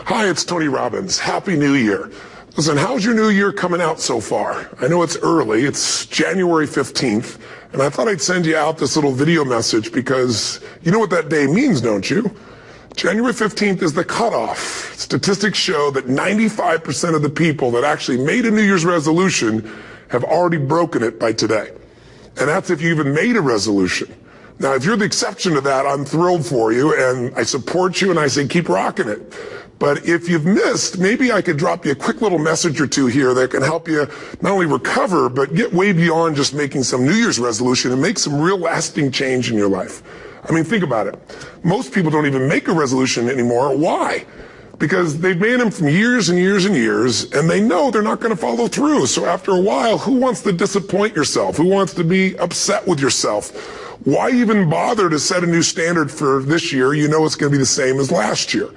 Hi, it's Tony Robbins. Happy New Year. Listen, how's your new year coming out so far? I know it's early. It's January 15th, and I thought I'd send you out this little video message because you know what that day means, don't you? January 15th is the cutoff. Statistics show that 95% of the people that actually made a New Year's resolution have already broken it by today. And that's if you even made a resolution. Now, if you're the exception to that, I'm thrilled for you, and I support you, and I say keep rocking it. But if you've missed, maybe I could drop you a quick little message or two here that can help you not only recover, but get way beyond just making some New Year's resolution and make some real lasting change in your life. I mean, think about it. Most people don't even make a resolution anymore. Why? Because they've made them from years and years and years, and they know they're not going to follow through. So after a while, who wants to disappoint yourself? Who wants to be upset with yourself? Why even bother to set a new standard for this year? You know it's going to be the same as last year.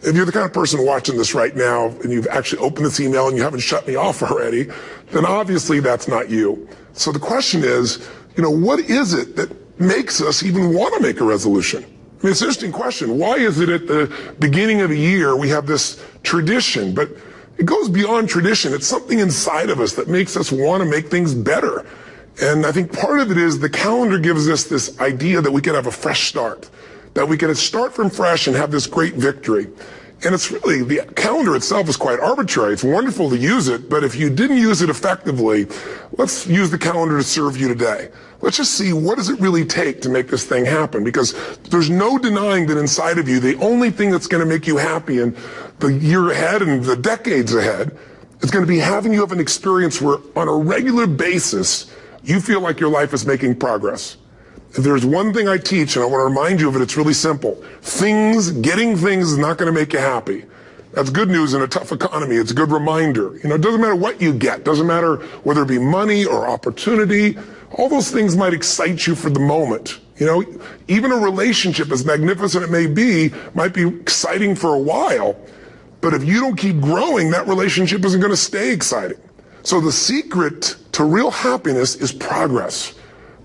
If you're the kind of person watching this right now and you've actually opened this email and you haven't shut me off already, then obviously that's not you. So the question is, what is it that makes us even want to make a resolution? I mean, it's an interesting question. Why is it at the beginning of a year we have this tradition? But it goes beyond tradition. It's something inside of us that makes us want to make things better. And I think part of it is the calendar gives us this idea that we can have a fresh start, that we can start from fresh and have this great victory. And it's really, the calendar itself is quite arbitrary. It's wonderful to use it, but if you didn't use it effectively, let's use the calendar to serve you today. Let's just see, what does it really take to make this thing happen? Because there's no denying that inside of you, the only thing that's going to make you happy in the year ahead and the decades ahead is going to be having you have an experience where on a regular basis, you feel like your life is making progress. If there's one thing I teach, and I want to remind you of it, it's really simple. Getting things is not going to make you happy. That's good news in a tough economy. It's a good reminder. It doesn't matter what you get. Doesn't matter whether it be money or opportunity. All those things might excite you for the moment. Even a relationship, as magnificent it may be, might be exciting for a while. But if you don't keep growing, that relationship isn't going to stay exciting. So the secret to real happiness is progress.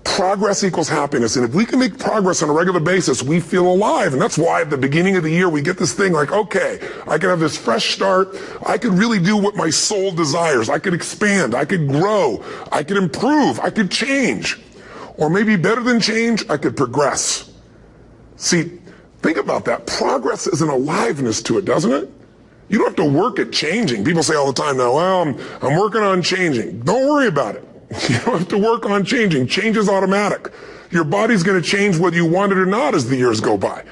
Progress equals happiness. And if we can make progress on a regular basis, we feel alive. And that's why at the beginning of the year, we get this thing like, okay, I can have this fresh start. I could really do what my soul desires. I could expand. I could grow. I could improve. I could change. Or maybe better than change, I could progress. See, think about that. Progress is an aliveness to it, doesn't it? You don't have to work at changing. People say all the time now, well, I'm working on changing. Don't worry about it. You don't have to work on changing. Change is automatic. Your body's going to change whether you want it or not as the years go by.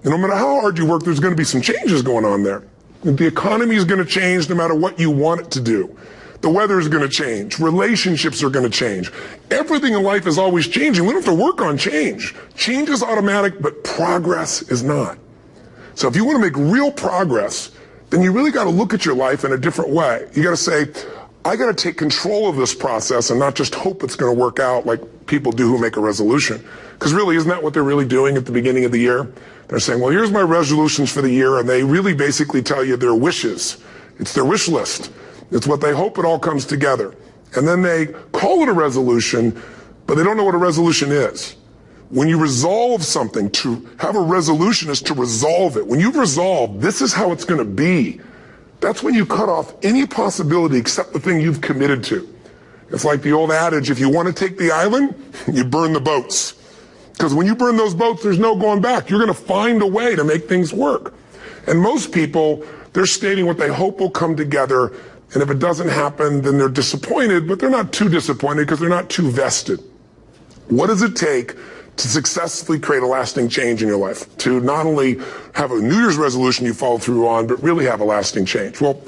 And no matter how hard you work, there's going to be some changes going on there. The economy is going to change no matter what you want it to do. The weather is going to change. Relationships are going to change. Everything in life is always changing. We don't have to work on change. Change is automatic, but progress is not. So if you want to make real progress, then you really got to look at your life in a different way. You got to say, I got to take control of this process and not just hope it's going to work out like people do who make a resolution. Because really, isn't that what they're really doing at the beginning of the year? They're saying, well, here's my resolutions for the year, and they really basically tell you their wishes. It's their wish list. It's what they hope it all comes together. And then they call it a resolution, but they don't know what a resolution is. When you resolve something, to have a resolution is to resolve it. When you've resolved, this is how it's going to be. That's when you cut off any possibility except the thing you've committed to. It's like the old adage, if you want to take the island, you burn the boats. Because when you burn those boats, there's no going back. You're going to find a way to make things work. And most people, they're stating what they hope will come together, and if it doesn't happen, then they're disappointed, but they're not too disappointed because they're not too vested. What does it take to successfully create a lasting change in your life? To not only have a New Year's resolution you follow through on, but really have a lasting change? Well,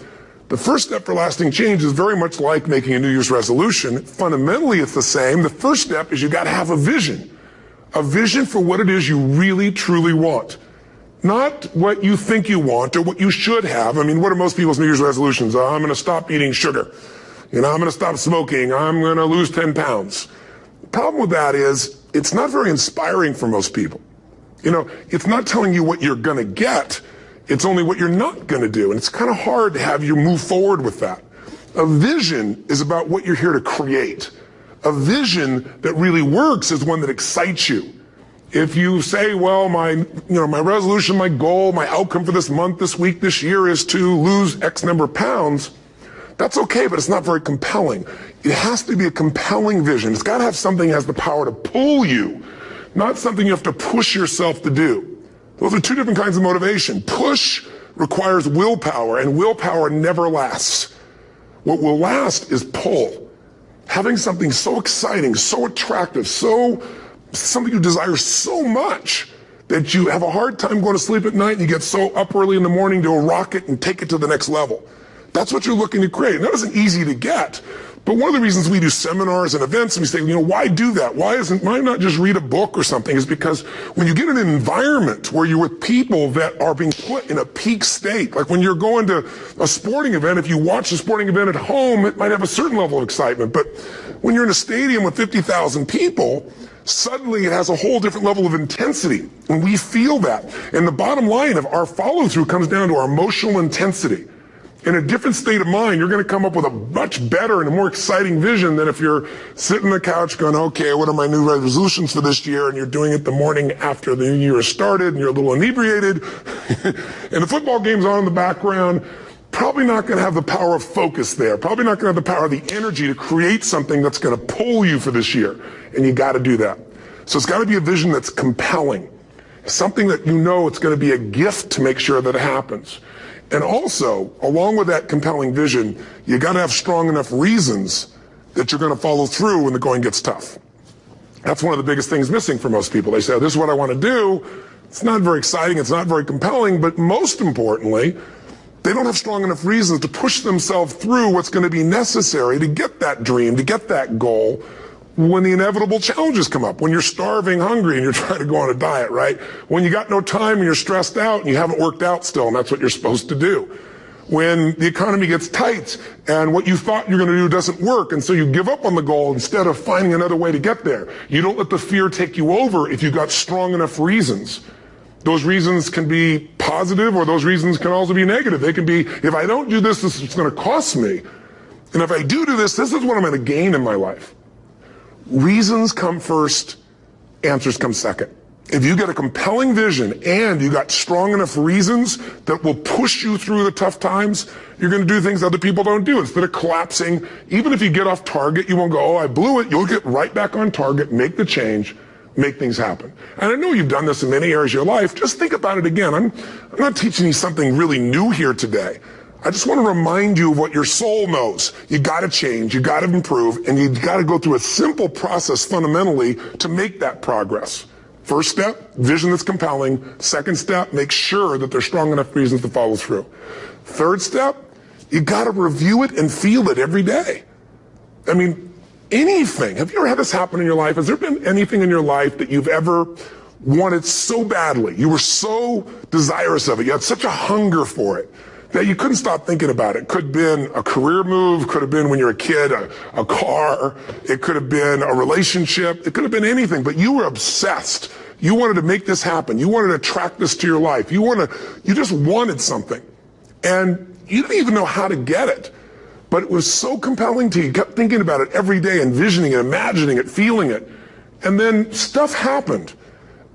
the first step for lasting change is very much like making a New Year's resolution. Fundamentally, it's the same. The first step is you got to have a vision for what it is you really, truly want. Not what you think you want or what you should have. I mean, what are most people's New Year's resolutions? I'm going to stop eating sugar. I'm going to stop smoking. I'm going to lose 10 pounds. The problem with that is it's not very inspiring for most people. It's not telling you what you're going to get. It's only what you're not going to do. And it's kind of hard to have you move forward with that. A vision is about what you're here to create. A vision that really works is one that excites you. If you say, well, my resolution, my goal, my outcome for this month, this week, this year is to lose X number of pounds, that's okay, but it's not very compelling. It has to be a compelling vision. It's got to have something that has the power to pull you, not something you have to push yourself to do. Those are two different kinds of motivation. Push requires willpower, and willpower never lasts. What will last is pull. Having something so exciting, so attractive, something you desire so much that you have a hard time going to sleep at night and you get so up early in the morning to rock it and take it to the next level. That's what you're looking to create. And that isn't easy to get. But one of the reasons we do seminars and events and we say, why do that? Why not just read a book or something? Is because when you get in an environment where you're with people that are being put in a peak state, like when you're going to a sporting event, if you watch a sporting event at home, it might have a certain level of excitement. But when you're in a stadium with 50,000 people, suddenly it has a whole different level of intensity. And we feel that. And the bottom line of our follow-through comes down to our emotional intensity. In a different state of mind, you're going to come up with a much better and a more exciting vision than if you're sitting on the couch going, okay, what are my new resolutions for this year? And you're doing it the morning after the new year has started and you're a little inebriated and the football game's on in the background. Probably not going to have the power of focus there. Probably not going to have the power of the energy to create something that's going to pull you for this year. And you got to do that. So it's got to be a vision that's compelling. Something that it's going to be a gift to make sure that it happens. And also, along with that compelling vision, you got to have strong enough reasons that you're going to follow through when the going gets tough. That's one of the biggest things missing for most people. They say, this is what I want to do. It's not very exciting. It's not very compelling. But most importantly, they don't have strong enough reasons to push themselves through what's going to be necessary to get that dream, to get that goal, when the inevitable challenges come up, when you're starving, hungry, and you're trying to go on a diet, right? When you got no time and you're stressed out and you haven't worked out still, and that's what you're supposed to do. When the economy gets tight and what you thought you're going to do doesn't work, and so you give up on the goal instead of finding another way to get there. You don't let the fear take you over if you've got strong enough reasons. Those reasons can be positive, or those reasons can also be negative. They can be, if I don't do this, this is what's going to cost me. And if I do this, this is what I'm going to gain in my life. Reasons come first, answers come second. If you get a compelling vision and you got strong enough reasons that will push you through the tough times, you're going to do things other people don't do. Instead of collapsing, even if you get off target, you won't go, oh, I blew it. You'll get right back on target, make the change, make things happen. And I know you've done this in many areas of your life. Just think about it again. I'm not teaching you something really new here today. I just want to remind you of what your soul knows. You got to change, you got to improve, and you got to go through a simple process fundamentally to make that progress. First step, vision that's compelling. Second step, make sure that there's strong enough reasons to follow through. Third step, you got to review it and feel it every day. I mean, anything. Have you ever had this happen in your life? Has there been anything in your life that you've ever wanted so badly? You were so desirous of it. You had such a hunger for it that you couldn't stop thinking about it. Could have been a career move, could have been when you were a kid, a car, it could have been a relationship, it could have been anything, but you were obsessed. You wanted to make this happen. You wanted to attract this to your life. You just wanted something. And you didn't even know how to get it. But it was so compelling to you. You kept thinking about it every day, envisioning it, imagining it, feeling it. And then stuff happened.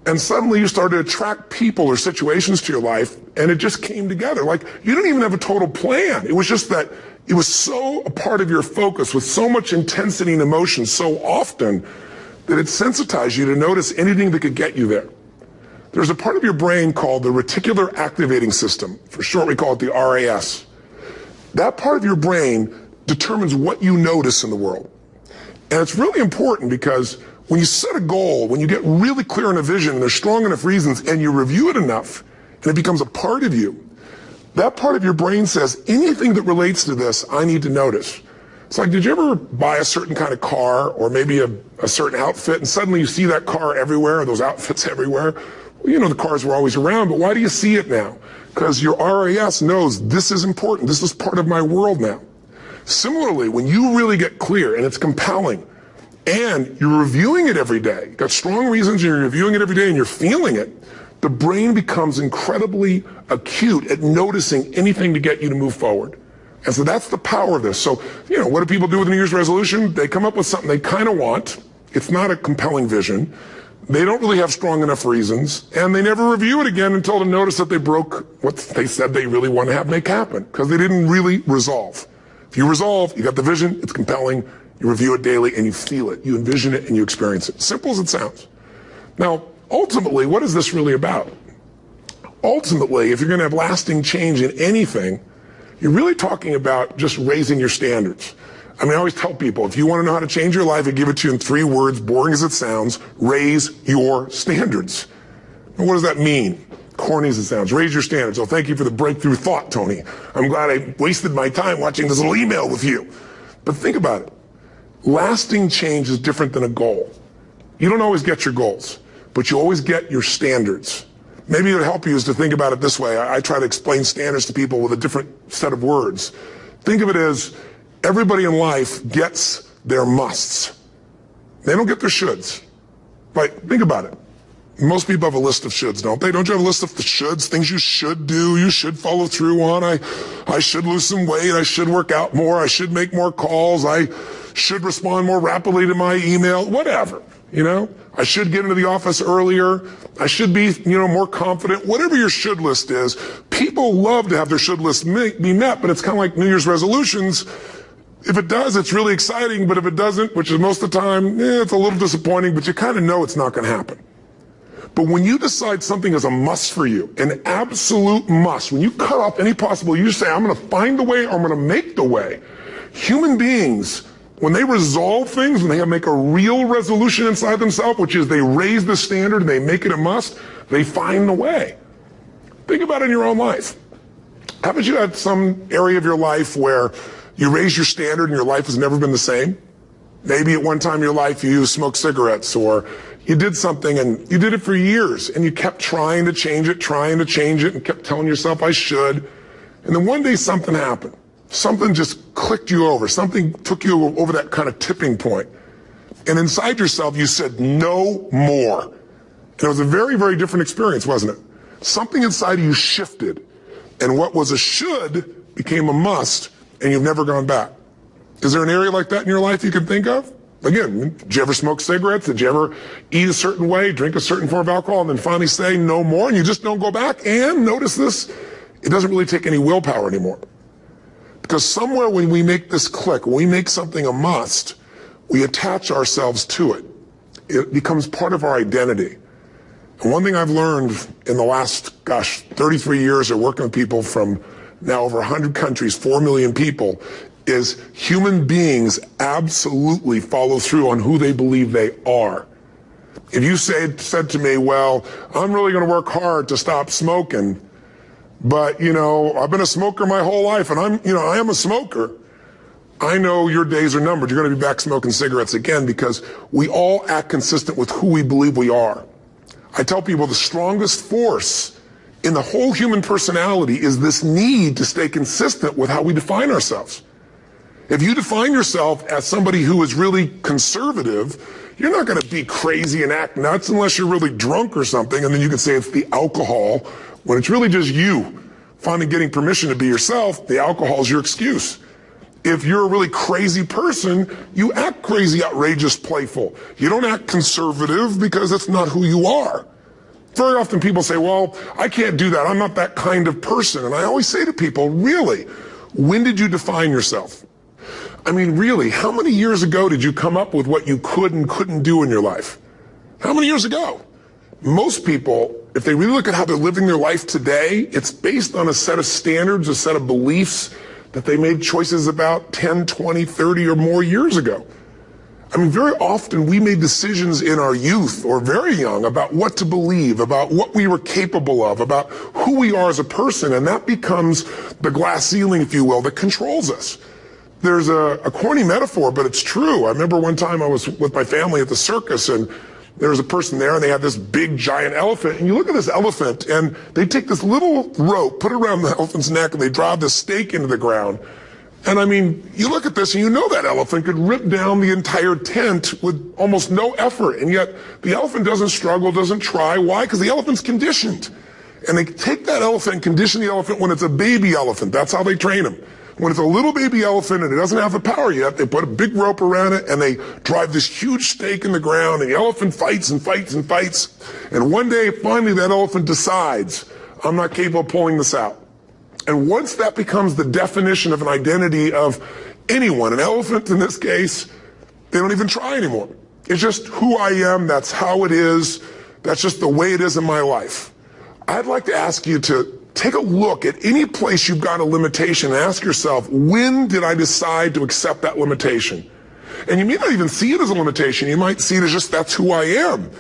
And suddenly you started to attract people or situations to your life, and it just came together. Like, you didn't even have a total plan. It was just that it was so a part of your focus with so much intensity and emotion so often that it sensitized you to notice anything that could get you there. There's a part of your brain called the reticular activating system. For short, we call it the RAS. That part of your brain determines what you notice in the world. And it's really important because when you set a goal, when you get really clear on a vision and there's strong enough reasons and you review it enough and it becomes a part of you, that part of your brain says, anything that relates to this, I need to notice. It's like, did you ever buy a certain kind of car or maybe a certain outfit and suddenly you see that car everywhere or those outfits everywhere? Well, you know the cars were always around, but why do you see it now? Because your RAS knows this is important. This is part of my world now. Similarly, when you really get clear and it's compelling, and you're reviewing it every day, you've got strong reasons, and you're reviewing it every day, and you're feeling it, the brain becomes incredibly acute at noticing anything to get you to move forward. And so that's the power of this. So, what do people do with a New Year's resolution? They come up with something they kind of want. It's not a compelling vision. They don't really have strong enough reasons, and they never review it again until they notice that they broke what they said they really want to have make happen, because they didn't really resolve. If you resolve, you got the vision, it's compelling, you review it daily, and you feel it, you envision it, and you experience it. Simple as it sounds. Now, ultimately, what is this really about? Ultimately, if you're going to have lasting change in anything, you're really talking about just raising your standards. I always tell people, if you want to know how to change your life, I give it to you in 3 words, boring as it sounds: raise your standards. And what does that mean? Corny as it sounds. Raise your standards. Oh, thank you for the breakthrough thought, Tony. I'm glad I wasted my time watching this little email with you. But think about it. Lasting change is different than a goal. You don't always get your goals, but you always get your standards. Maybe it would help you is to think about it this way. I try to explain standards to people with a different set of words. Think of it as everybody in life gets their musts. They don't get their shoulds. Right? Think about it. Most people have a list of shoulds, don't they? Don't you have a list of the shoulds, things you should do, you should follow through on? I should lose some weight, I should work out more, I should make more calls, I should respond more rapidly to my email, whatever, I should get into the office earlier, I should be, more confident, whatever your should list is. People love to have their should list be met, but it's kind of like New Year's resolutions. If it does, it's really exciting, but if it doesn't, which is most of the time, it's a little disappointing, but you kind of know it's not going to happen. But when you decide something is a must for you, an absolute must, when you cut off any possible, you say, I'm going to find the way, or I'm going to make the way. Human beings, when they resolve things, when they make a real resolution inside themselves, which is they raise the standard and they make it a must, they find the way. Think about it in your own life. Haven't you had some area of your life where you raise your standard and your life has never been the same? Maybe at one time in your life you smoked cigarettes, or you did something and you did it for years and you kept trying to change it, and kept telling yourself, I should. And then one day something happened. Something just clicked you over. Something took you over that kind of tipping point. And inside yourself you said, no more. And it was a very, very different experience, wasn't it? Something inside of you shifted. And what was a should became a must, and you've never gone back. Is there an area like that in your life you can think of? Again, did you ever smoke cigarettes? Did you ever eat a certain way, drink a certain form of alcohol, and then finally say no more, and you just don't go back? And notice this, it doesn't really take any willpower anymore. Because somewhere when we make this click, when we make something a must, we attach ourselves to it. It becomes part of our identity. And one thing I've learned in the last, 33 years of working with people from now over 100 countries, 4 million people, is human beings absolutely follow through on who they believe they are. If you said to me, well, I'm really going to work hard to stop smoking, but, I've been a smoker my whole life, and I am a smoker. I know your days are numbered. You're going to be back smoking cigarettes again, because we all act consistent with who we believe we are. I tell people the strongest force in the whole human personality is this need to stay consistent with how we define ourselves. If you define yourself as somebody who is really conservative, you're not going to be crazy and act nuts unless you're really drunk or something, and then you can say it's the alcohol, when it's really just you finally getting permission to be yourself. The alcohol is your excuse. If you're a really crazy person, you act crazy, outrageous, playful. You don't act conservative because that's not who you are. Very often people say, well, I can't do that. I'm not that kind of person. And I always say to people, really, when did you define yourself? Really, how many years ago did you come up with what you could and couldn't do in your life? How many years ago? Most people, if they really look at how they're living their life today, it's based on a set of standards, a set of beliefs that they made choices about 10, 20, 30 or more years ago. Very often we made decisions in our youth or very young about what to believe, about what we were capable of, about who we are as a person, and that becomes the glass ceiling, if you will, that controls us. There's a corny metaphor, but it's true. I remember one time I was with my family at the circus, and there was a person there, and they had this big, giant elephant. And you look at this elephant, and they take this little rope, put it around the elephant's neck, and they drive this stake into the ground. And you look at this, and you know that elephant could rip down the entire tent with almost no effort. And yet, the elephant doesn't struggle, doesn't try. Why? Because the elephant's conditioned. And they take that elephant and condition the elephant when it's a baby elephant. That's how they train him. When it's a little baby elephant and it doesn't have the power yet, they put a big rope around it and they drive this huge stake in the ground, and the elephant fights and fights and fights. And one day, finally, that elephant decides, I'm not capable of pulling this out. And once that becomes the definition of an identity of anyone, an elephant in this case, they don't even try anymore. It's just who I am, that's how it is, that's just the way it is in my life. I'd like to ask you to take a look at any place you've got a limitation and ask yourself, when did I decide to accept that limitation? And you may not even see it as a limitation. You might see it as just that's who I am.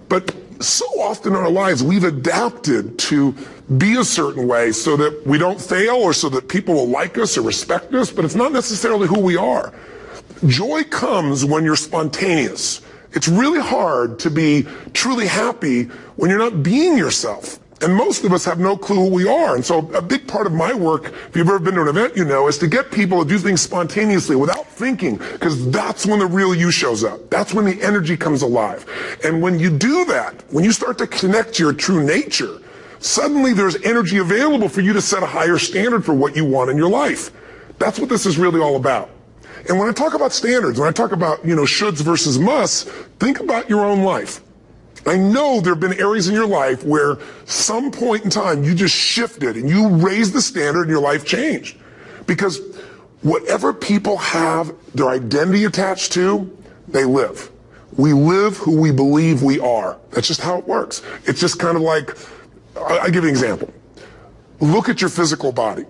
But so often in our lives, we've adapted to be a certain way so that we don't fail or so that people will like us or respect us, but it's not necessarily who we are. Joy comes when you're spontaneous. It's really hard to be truly happy when you're not being yourself. And most of us have no clue who we are. And so a big part of my work, if you've ever been to an event, you know, is to get people to do things spontaneously without thinking, because that's when the real you shows up. That's when the energy comes alive. And when you do that, when you start to connect to your true nature, suddenly there's energy available for you to set a higher standard for what you want in your life. That's what this is really all about. And when I talk about standards, when I talk about, shoulds versus musts, think about your own life. I know there have been areas in your life where some point in time you just shifted and you raised the standard and your life changed. Because whatever people have their identity attached to, they live. We live who we believe we are. That's just how it works. It's just kind of like, I'll give you an example. Look at your physical body.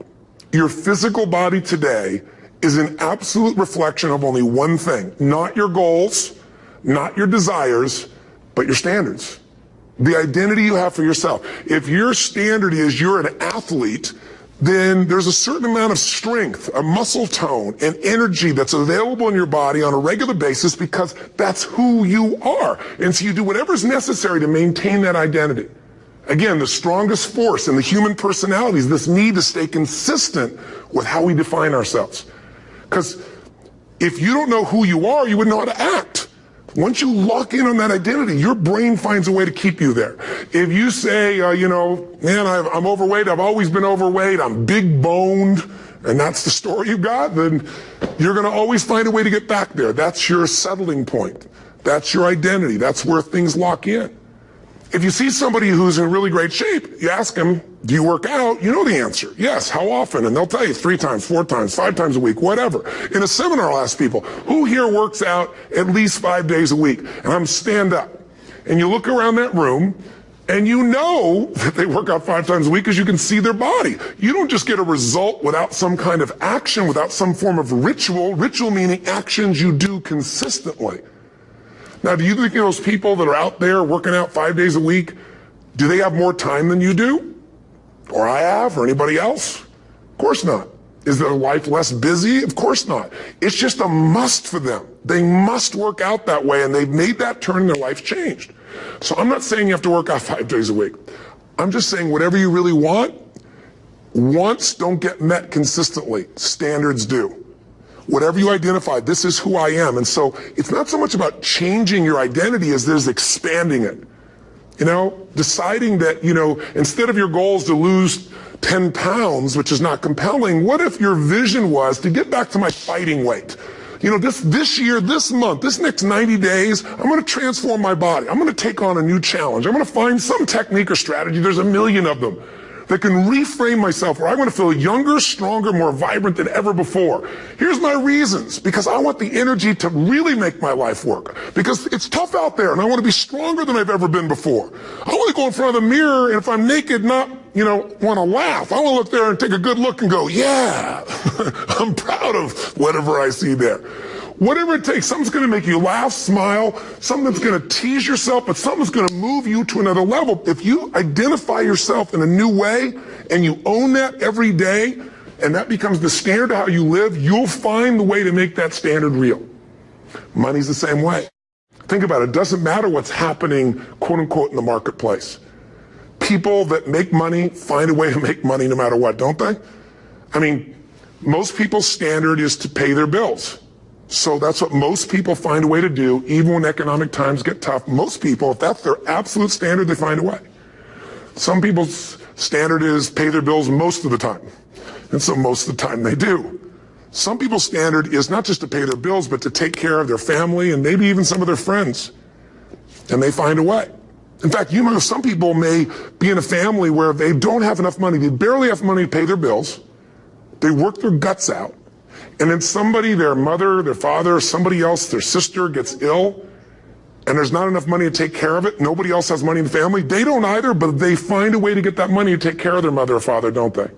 Your physical body today is an absolute reflection of only one thing, not your goals, not your desires, but your standards. The identity you have for yourself. If your standard is you're an athlete, then there's a certain amount of strength, a muscle tone, and energy that's available in your body on a regular basis because that's who you are. And so you do whatever's necessary to maintain that identity. Again, the strongest force in the human personality is this need to stay consistent with how we define ourselves. Because if you don't know who you are, you wouldn't know how to act. Once you lock in on that identity, your brain finds a way to keep you there. If you say, man, I'm overweight, I've always been overweight, I'm big boned, and that's the story you got, then you're going to always find a way to get back there. That's your settling point. That's your identity. That's where things lock in. If you see somebody who's in really great shape, you ask them, do you work out? You know the answer. Yes. How often? And they'll tell you 3 times, 4 times, 5 times a week, whatever. In a seminar, I'll ask people, who here works out at least 5 days a week? And I'm stand up. And you look around that room, and you know that they work out 5 times a week because you can see their body. You don't just get a result without some kind of action, without some form of ritual. Ritual meaning actions you do consistently. Now, do you think those people that are out there working out 5 days a week, do they have more time than you do? Or I have, or anybody else? Of course not. Is their life less busy? Of course not. It's just a must for them. They must work out that way, and they've made that turn and their life changed. So I'm not saying you have to work out 5 days a week. I'm just saying whatever you really want, wants don't get met consistently. Standards do. Whatever you identify, this is who I am. And so it's not so much about changing your identity as there's expanding it. Deciding that, instead of your goals to lose 10 pounds, which is not compelling, what if your vision was to get back to my fighting weight? This year, this month, this next 90 days, I'm going to transform my body. I'm going to take on a new challenge. I'm going to find some technique or strategy. There's a million of them that can reframe myself where I want to feel younger, stronger, more vibrant than ever before. Here's my reasons. Because I want the energy to really make my life work. Because it's tough out there, and I want to be stronger than I've ever been before. I want to go in front of the mirror, and if I'm naked, not, want to laugh. I want to look there and take a good look and go, yeah, I'm proud of whatever I see there. Whatever it takes, something's going to make you laugh, smile, something's going to tease yourself, but something's going to move you to another level. If you identify yourself in a new way and you own that every day, and that becomes the standard of how you live, you'll find the way to make that standard real. Money's the same way. Think about it. It doesn't matter what's happening, quote unquote, in the marketplace. People that make money find a way to make money no matter what, don't they? I mean, most people's standard is to pay their bills. So that's what most people find a way to do, even when economic times get tough. Most people, if that's their absolute standard, they find a way. Some people's standard is pay their bills most of the time. And so most of the time they do. Some people's standard is not just to pay their bills, but to take care of their family and maybe even some of their friends. And they find a way. In fact, you know, some people may be in a family where they don't have enough money. They barely have money to pay their bills. They work their guts out. And then somebody, their mother, their father, somebody else, their sister gets ill, and there's not enough money to take care of it. Nobody else has money in the family. They don't either, but they find a way to get that money to take care of their mother or father, don't they?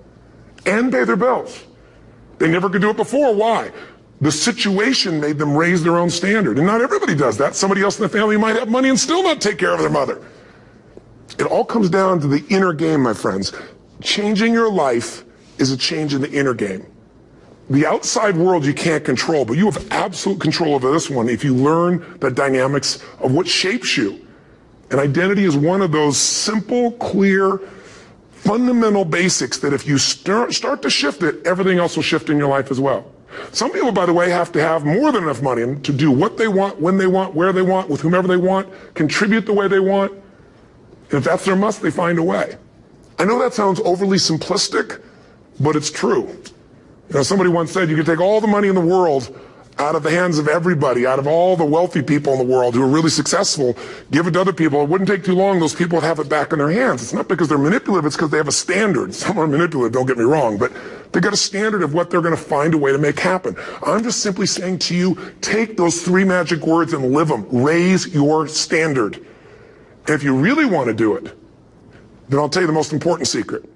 And pay their bills. They never could do it before. Why? The situation made them raise their own standard. And not everybody does that. Somebody else in the family might have money and still not take care of their mother. It all comes down to the inner game, my friends. Changing your life is a change in the inner game. The outside world you can't control, but you have absolute control over this one if you learn the dynamics of what shapes you. And identity is one of those simple, clear, fundamental basics that if you start to shift it, everything else will shift in your life as well. Some people, by the way, have to have more than enough money to do what they want, when they want, where they want, with whomever they want, contribute the way they want. And if that's their must, they find a way. I know that sounds overly simplistic, but it's true. You know, somebody once said you could take all the money in the world out of the hands of everybody, out of all the wealthy people in the world who are really successful, give it to other people. It wouldn't take too long. Those people would have it back in their hands. It's not because they're manipulative. It's because they have a standard. Some are manipulative, don't get me wrong, but they got a standard of what they're going to find a way to make happen. I'm just simply saying to you, take those 3 magic words and live them. Raise your standard. And if you really want to do it, then I'll tell you the most important secret.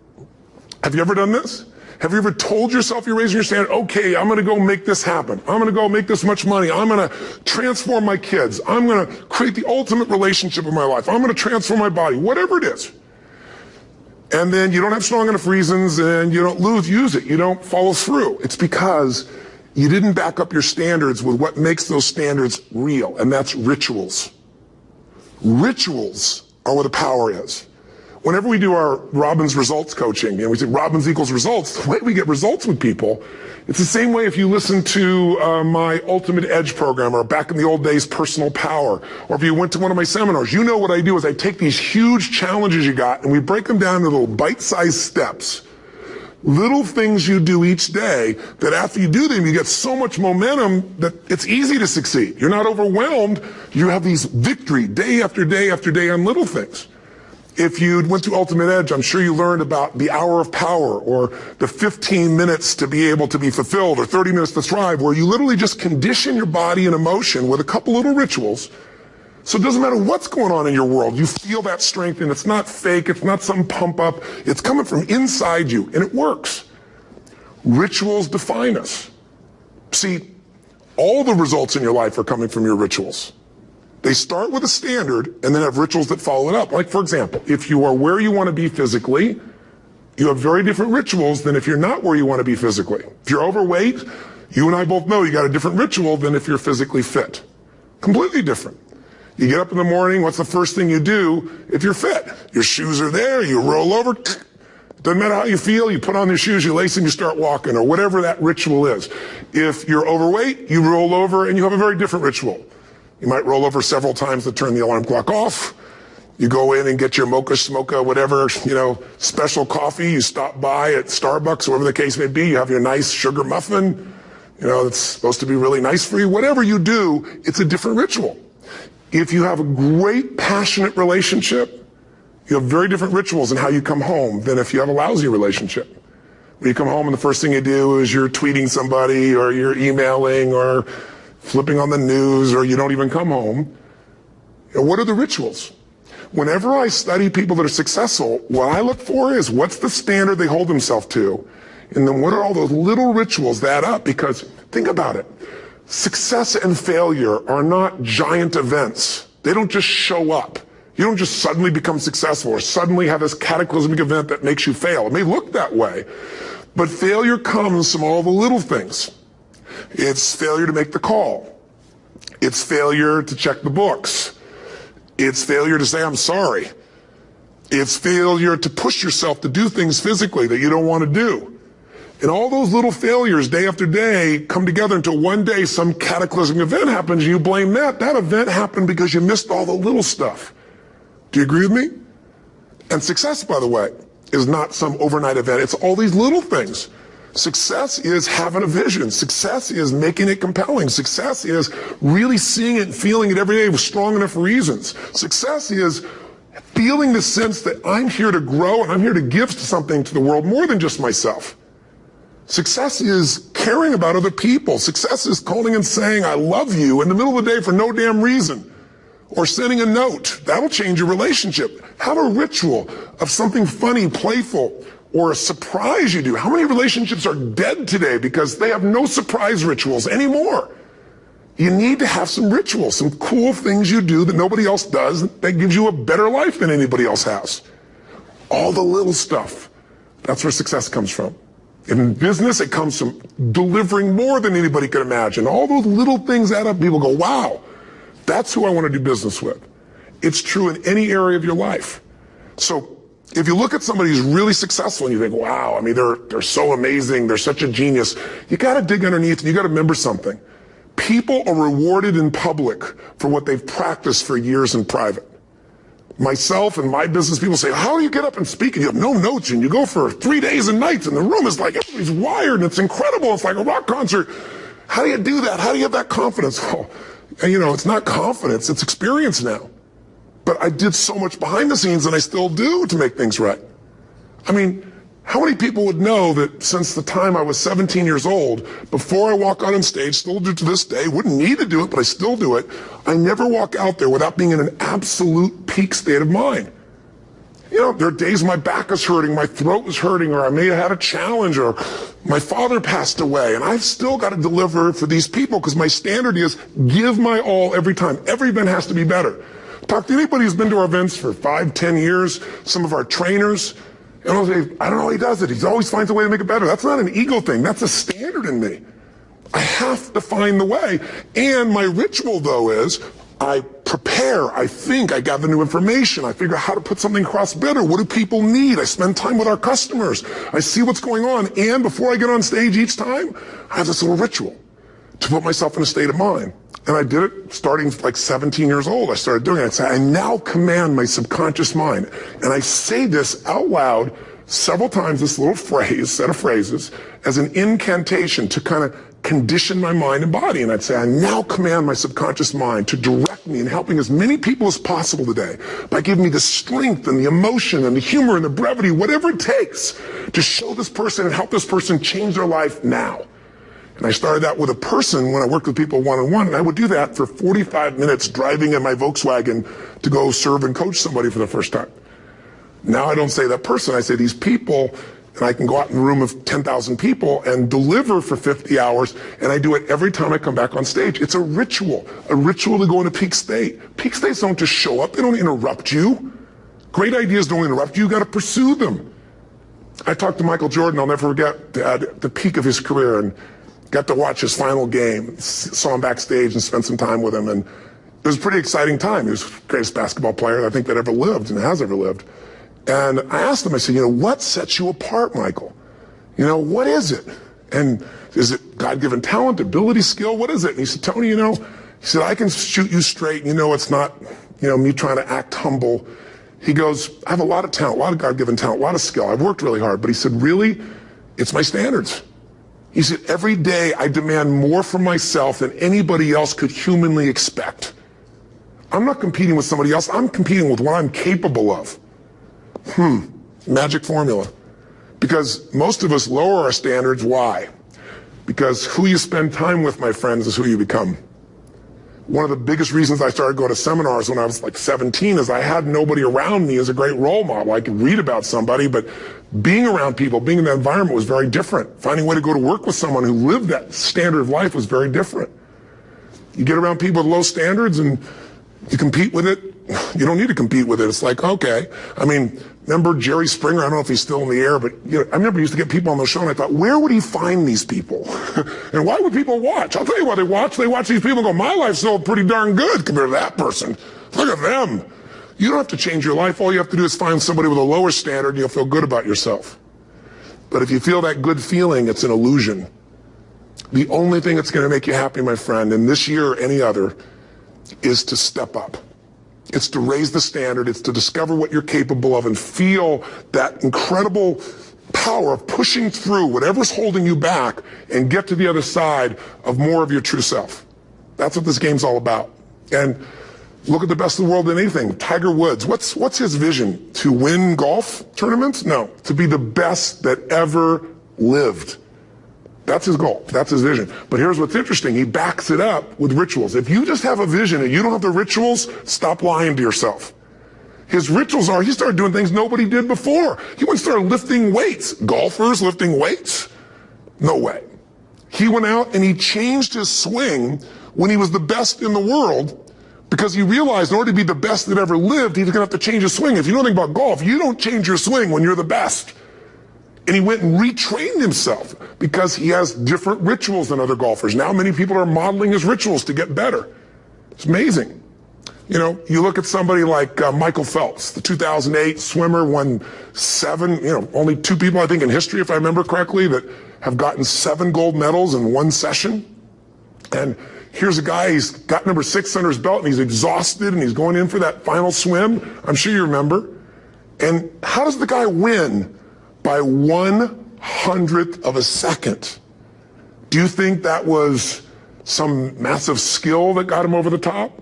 Have you ever done this? Have you ever told yourself you're raising your standard? Okay, I'm going to go make this happen. I'm going to go make this much money. I'm going to transform my kids. I'm going to create the ultimate relationship in my life. I'm going to transform my body, whatever it is. And then you don't have strong enough reasons and you don't use it. You don't follow through. It's because you didn't back up your standards with what makes those standards real, and that's rituals. Rituals are where the power is. Whenever we do our Robbins results coaching, and we say Robbins equals results, the way we get results with people, it's the same way if you listen to my Ultimate Edge program, or back in the old days, Personal Power, or if you went to one of my seminars. You know what I do is I take these huge challenges you got and we break them down into little bite-sized steps. Little things you do each day that after you do them, you get so much momentum that it's easy to succeed. You're not overwhelmed. You have these victory day after day after day on little things. If you went to Ultimate Edge, I'm sure you learned about the hour of power, or the 15 minutes to be able to be fulfilled, or 30 minutes to thrive, where you literally just condition your body and emotion with a couple little rituals. So it doesn't matter what's going on in your world. You feel that strength, and it's not fake. It's not some pump up. It's coming from inside you, and it works. Rituals define us. See, all the results in your life are coming from your rituals. They start with a standard and then have rituals that follow it up. Like, for example, if you are where you want to be physically, you have very different rituals than if you're not where you want to be physically. If you're overweight, you and I both know you got a different ritual than if you're physically fit. Completely different. You get up in the morning, what's the first thing you do if you're fit? Your shoes are there, you roll over. Doesn't matter how you feel, you put on your shoes, you lace them, you start walking, or whatever that ritual is. If you're overweight, you roll over and you have a very different ritual. You might roll over several times to turn the alarm clock off. You go in and get your mocha, smocha, whatever, special coffee. You stop by at Starbucks, whatever the case may be. You have your nice sugar muffin. It's supposed to be really nice for you. Whatever you do, it's a different ritual. If you have a great, passionate relationship, you have very different rituals in how you come home than if you have a lousy relationship. When you come home and the first thing you do is you're tweeting somebody, or you're emailing, or flipping on the news, or you don't even come home. What are the rituals? Whenever I study people that are successful, what I look for is what's the standard they hold themselves to, and then what are all those little rituals that add up? Because think about it. Success and failure are not giant events. They don't just show up. You don't just suddenly become successful or suddenly have this cataclysmic event that makes you fail. It may look that way, but failure comes from all the little things. It's failure to make the call. It's failure to check the books. It's failure to say, I'm sorry. It's failure to push yourself to do things physically that you don't want to do. And all those little failures day after day come together until one day some cataclysmic event happens and you blame that. That event happened because you missed all the little stuff. Do you agree with me? And success, by the way, is not some overnight event. It's all these little things Success is having a vision. Success is making it compelling. Success is really seeing it and feeling it every day with strong enough reasons. Success is feeling the sense that I'm here to grow and I'm here to give something to the world more than just myself. Success is caring about other people. Success is calling and saying, I love you in the middle of the day for no damn reason. Or sending a note. That'll change your relationship. Have a ritual of something funny, playful, or a surprise you do. How many relationships are dead today because they have no surprise rituals anymore? You need to have some rituals, some cool things you do that nobody else does that gives you a better life than anybody else has. All the little stuff. That's where success comes from. In business, it comes from delivering more than anybody could imagine. All those little things add up. People go, wow, that's who I want to do business with. It's true in any area of your life. So if you look at somebody who's really successful and you think, wow, I mean, they're so amazing, they're such a genius, you got to dig underneath and you got to remember something. People are rewarded in public for what they've practiced for years in private. Myself and my business people say, how do you get up and speak and you have no notes and you go for 3 days and nights and the room is like, everybody's wired and it's incredible. It's like a rock concert. How do you do that? How do you have that confidence? Oh, and you know, it's not confidence, it's experience now. But I did so much behind the scenes and I still do to make things right. I mean, how many people would know that since the time I was 17 years old, before I walk out on stage, still do to this day, wouldn't need to do it, but I still do it, I never walk out there without being in an absolute peak state of mind. You know, there are days my back is hurting, my throat is hurting, or I may have had a challenge, or my father passed away, and I've still got to deliver for these people because my standard is give my all every time. Every event has to be better. Talk to anybody who's been to our events for 5, 10 years, some of our trainers, and I'll say, I don't know how he does it. He always finds a way to make it better. That's not an ego thing. That's a standard in me. I have to find the way. And my ritual, though, is I prepare, I think, I gather new information, I figure out how to put something across better. What do people need? I spend time with our customers. I see what's going on. And before I get on stage each time, I have this little ritual to put myself in a state of mind. And I did it starting like 17 years old. I started doing it. I say, I now command my subconscious mind. And I say this out loud several times, this little phrase, set of phrases, as an incantation to kind of condition my mind and body. And I'd say, I now command my subconscious mind to direct me in helping as many people as possible today by giving me the strength and the emotion and the humor and the brevity, whatever it takes to show this person and help this person change their life now. And I started that with a person when I worked with people one-on-one, and I would do that for 45 minutes driving in my Volkswagen to go serve and coach somebody for the first time. Now I don't say that person, I say these people, and I can go out in a room of 10,000 people and deliver for 50 hours, and I do it every time I come back on stage. It's a ritual to go into peak state. Peak states don't just show up, they don't interrupt you. Great ideas don't interrupt you, you gotta pursue them. I talked to Michael Jordan, I'll never forget, at the peak of his career, and got to watch his final game, saw him backstage and spent some time with him, and it was a pretty exciting time. He was the greatest basketball player I think that ever lived and has ever lived. And I asked him, I said, you know, what sets you apart, Michael? You know, what is it? And is it God-given talent, ability, skill? What is it? And he said, Tony, you know, he said, I can shoot you straight, and you know it's not, you know, me trying to act humble. He goes, I have a lot of talent, a lot of God-given talent, a lot of skill. I've worked really hard. But he said, really, it's my standards. He said, every day I demand more from myself than anybody else could humanly expect. I'm not competing with somebody else. I'm competing with what I'm capable of. Magic formula. Because most of us lower our standards. Why? Because who you spend time with, my friends, is who you become. One of the biggest reasons I started going to seminars when I was like 17 is I had nobody around me as a great role model. I could read about somebody, but being around people, being in that environment was very different. Finding a way to go to work with someone who lived that standard of life was very different. You get around people with low standards and you compete with it. You don't need to compete with it. It's like, okay. I mean, remember Jerry Springer? I don't know if he's still in the air, but you know, I remember he used to get people on the show and I thought, where would he find these people? And why would people watch? I'll tell you why they watch. They watch these people and go, my life's still pretty darn good compared to that person. Look at them. You don't have to change your life. All you have to do is find somebody with a lower standard and you'll feel good about yourself. But if you feel that good feeling, it's an illusion. The only thing that's going to make you happy, my friend, and this year or any other, is to step up. It's to raise the standard. It's to discover what you're capable of and feel that incredible power of pushing through whatever's holding you back and get to the other side of more of your true self. That's what this game's all about. And look at the best in the world in anything. Tiger Woods, what's his vision? To win golf tournaments? No, to be the best that ever lived. That's his goal. That's his vision. But here's what's interesting. He backs it up with rituals. If you just have a vision and you don't have the rituals, stop lying to yourself. His rituals are, he started doing things nobody did before. He went and started lifting weights. Golfers lifting weights? No way. He went out and he changed his swing when he was the best in the world, because he realized in order to be the best that ever lived, he was going to have to change his swing. If you know anything about golf, you don't change your swing when you're the best. And he went and retrained himself because he has different rituals than other golfers. Now many people are modeling his rituals to get better. It's amazing. You know, you look at somebody like Michael Phelps, the 2008 swimmer, won 7, only 2 people I think in history, if I remember correctly, that have gotten 7 gold medals in one session. And here's a guy, he's got number 6 under his belt and he's exhausted and he's going in for that final swim. I'm sure you remember. And how does the guy win? By 1/100th of a second. Do you think that was some massive skill that got him over the top?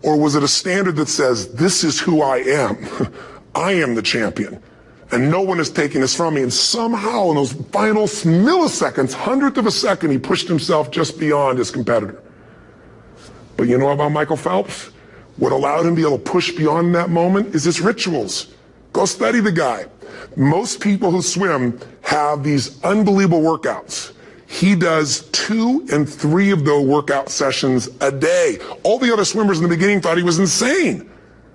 Or was it a standard that says, this is who I am? I am the champion. And no one is taking this from me. And somehow in those final milliseconds, 100th of a second, he pushed himself just beyond his competitor. But you know about Michael Phelps? What allowed him to be able to push beyond that moment is his rituals. Go study the guy. Most people who swim have these unbelievable workouts. He does 2 and 3 of those workout sessions a day. All the other swimmers in the beginning thought he was insane.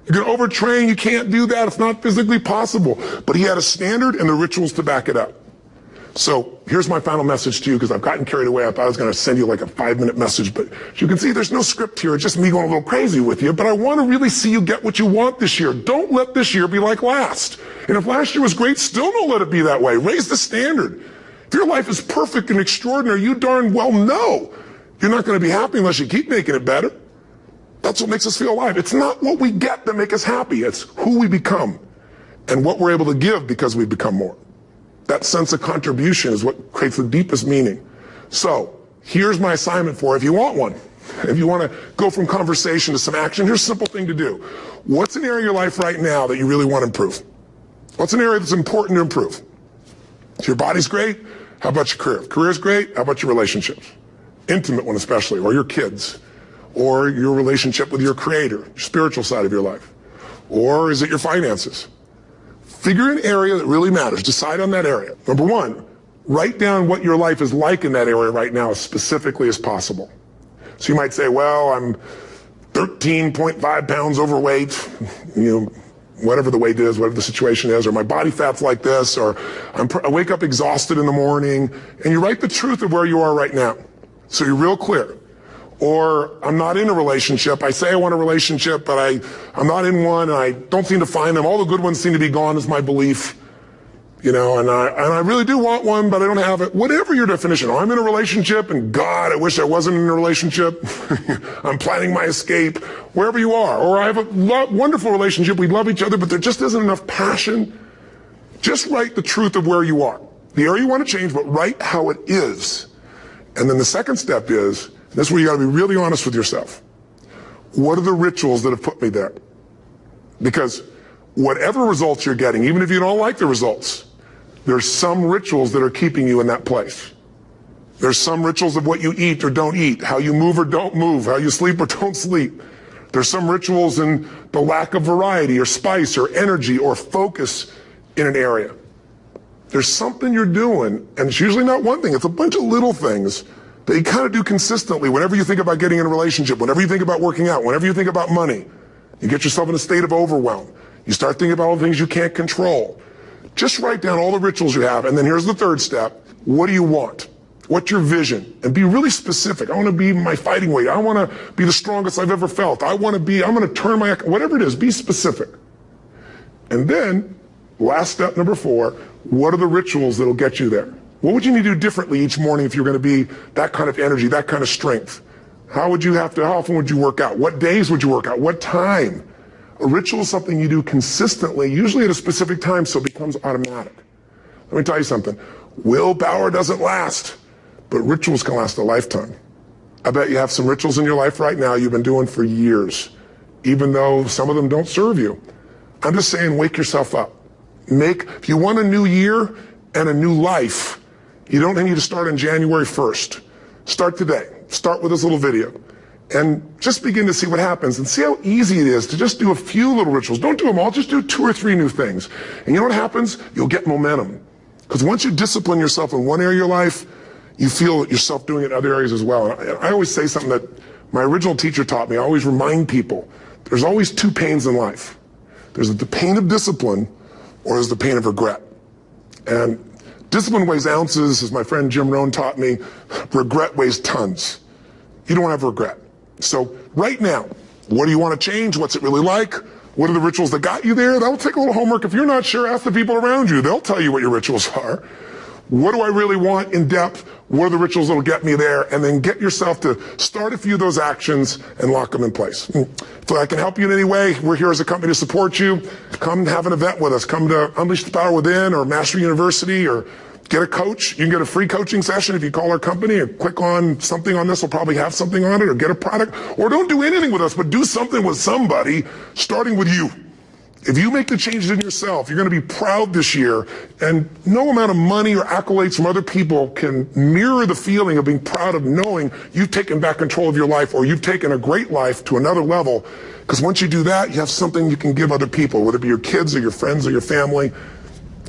You're going to overtrain, you can't do that, it's not physically possible. But he had a standard and the rituals to back it up. So here's my final message to you, because I've gotten carried away. I thought I was going to send you like a 5-minute message, but as you can see, there's no script here. It's just me going a little crazy with you. But I want to really see you get what you want this year. Don't let this year be like last. And if last year was great, still don't let it be that way. Raise the standard. If your life is perfect and extraordinary, you darn well know you're not going to be happy unless you keep making it better. That's what makes us feel alive. It's not what we get that makes us happy. It's who we become and what we're able to give because we become more. That sense of contribution is what creates the deepest meaning. So here's my assignment for you, if you want one. If you want to go from conversation to some action, here's a simple thing to do. What's an area of your life right now that you really want to improve? What's an area that's important to improve? If your body's great, how about your career? If career's great, how about your relationships? Intimate one especially, or your kids, or your relationship with your creator, your spiritual side of your life. Or is it your finances? Figure an area that really matters. Decide on that area. Number 1, write down what your life is like in that area right now as specifically as possible. So you might say, well, I'm 13.5 pounds overweight, whatever the weight is, whatever the situation is, or my body fat's like this, or I wake up exhausted in the morning, and you write the truth of where you are right now. So you're real clear. Or I'm not in a relationship. I say I want a relationship, but I'm not in one, and I don't seem to find them. All the good ones seem to be gone is my belief. And I really do want one, but I don't have it. Whatever your definition. Or I'm in a relationship, and God, I wish I wasn't in a relationship. I'm planning my escape. Wherever you are. Or I have a wonderful relationship. We love each other, but there just isn't enough passion. Just write the truth of where you are. The area you want to change, but write how it is. And then the second step is, this is where you got to be really honest with yourself. What are the rituals that have put me there? Because whatever results you're getting, even if you don't like the results, there's some rituals that are keeping you in that place. There's some rituals of what you eat or don't eat, how you move or don't move, how you sleep or don't sleep. There's some rituals in the lack of variety or spice or energy or focus in an area. There's something you're doing, and it's usually not one thing, it's a bunch of little things that you kind of do consistently whenever you think about getting in a relationship, whenever you think about working out, whenever you think about money. You get yourself in a state of overwhelm. You start thinking about all the things you can't control. Just write down all the rituals you have, and then here's the third step. What do you want? What's your vision? And be really specific. I want to be my fighting weight. I want to be the strongest I've ever felt. I'm going to turn my, whatever it is, be specific. And then, last step, number 4, what are the rituals that'll get you there? What would you need to do differently each morning if you're going to be that kind of energy, that kind of strength? How often would you work out? What days would you work out? What time? A ritual is something you do consistently, usually at a specific time, so it becomes automatic. Let me tell you something. Willpower doesn't last, but rituals can last a lifetime. I bet you have some rituals in your life right now you've been doing for years, even though some of them don't serve you. I'm just saying, wake yourself up. If you want a new year and a new life, you don't need to start on January 1st. Start today. Start with this little video. And just begin to see what happens and see how easy it is to just do a few little rituals. Don't do them all, just do 2 or 3 new things. And you know what happens? You'll get momentum. Because once you discipline yourself in one area of your life, you feel yourself doing it in other areas as well. And I always say something that my original teacher taught me. I always remind people, there's always 2 pains in life. There's the pain of discipline, or there's the pain of regret. And discipline weighs ounces, as my friend Jim Rohn taught me. Regret weighs tons. You don't have regret. So right now, what do you want to change? What's it really like? What are the rituals that got you there? That'll take a little homework. If you're not sure, ask the people around you. They'll tell you what your rituals are. What do I really want in depth? What are the rituals that'll get me there? And then get yourself to start a few of those actions and lock them in place. If I can help you in any way, we're here as a company to support you. Come have an event with us. Come to Unleash the Power Within or Master University, or get a coach. You can get a free coaching session if you call our company and click on something on this. We'll probably have something on it, or get a product. Or don't do anything with us, but do something with somebody, starting with you. If you make the changes in yourself, you're going to be proud this year, and no amount of money or accolades from other people can mirror the feeling of being proud of knowing you've taken back control of your life, or you've taken a great life to another level. Because once you do that, you have something you can give other people, whether it be your kids or your friends or your family.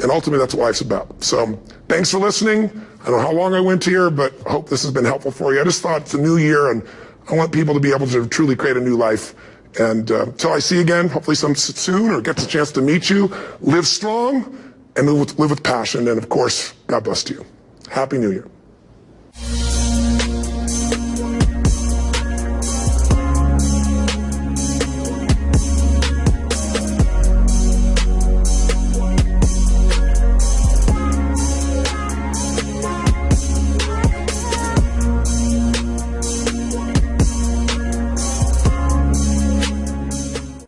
And ultimately, that's what life's about. So thanks for listening. I don't know how long I went here, but I hope this has been helpful for you. I just thought it's a new year, and I want people to be able to truly create a new life. And until I see you again, hopefully soon, or get the chance to meet you, live strong and live with passion. And of course, God bless you. Happy New Year.